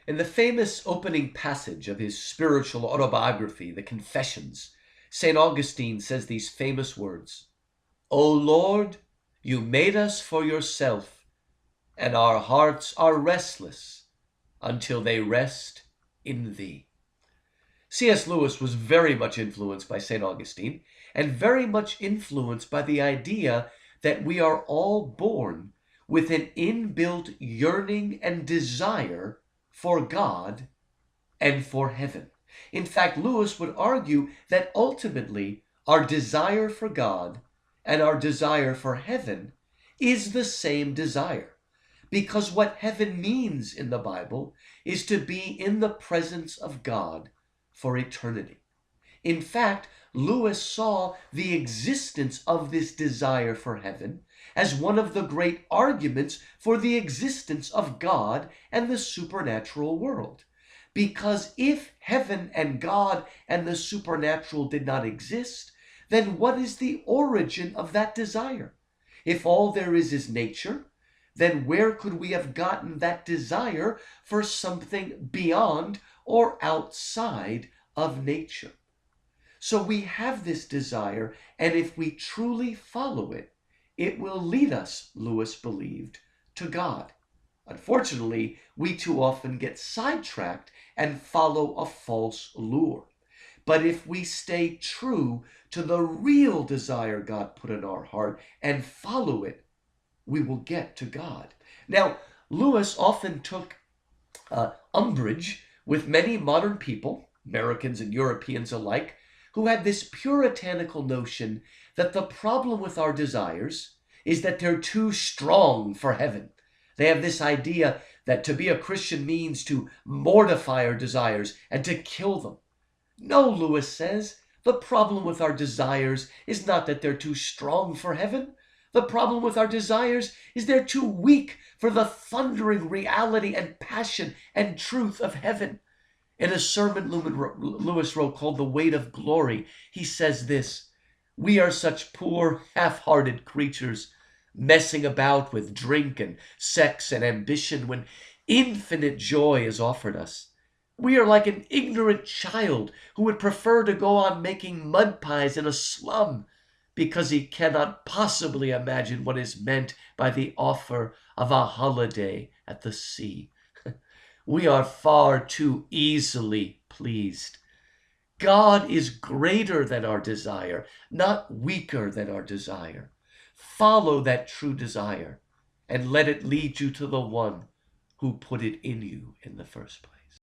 In the famous opening passage of his spiritual autobiography, The Confessions, St. Augustine says these famous words, "O Lord, you made us for yourself, and our hearts are restless until they rest in thee." C.S. Lewis was very much influenced by St. Augustine and very much influenced by the idea that we are all born with an inbuilt yearning and desire for God and for heaven. In fact, Lewis would argue that ultimately our desire for God and our desire for heaven is the same desire, because what heaven means in the Bible is to be in the presence of God for eternity. In fact, Lewis saw the existence of this desire for heaven as one of the great arguments for the existence of God and the supernatural world. Because if heaven and God and the supernatural did not exist, then what is the origin of that desire? If all there is nature, then where could we have gotten that desire for something beyond or outside of nature? So we have this desire, and if we truly follow it, it will lead us, Lewis believed, to God. Unfortunately, we too often get sidetracked and follow a false lure. But if we stay true to the real desire God put in our heart and follow it, we will get to God. Now, Lewis often took umbrage with many modern people, Americans and Europeans alike, who had this puritanical notion that the problem with our desires is that they're too strong for heaven. They have this idea that to be a Christian means to mortify our desires and to kill them. No, Lewis says, the problem with our desires is not that they're too strong for heaven. The problem with our desires is they're too weak for the thundering reality and passion and truth of heaven. In a sermon Lewis wrote called The Weight of Glory, he says this, "We are such poor, half-hearted creatures, messing about with drink and sex and ambition when infinite joy is offered us. We are like an ignorant child who would prefer to go on making mud pies in a slum because he cannot possibly imagine what is meant by the offer of a holiday at the sea. We are far too easily pleased. God is greater than our desire, not weaker than our desire. Follow that true desire and let it lead you to the one who put it in you in the first place."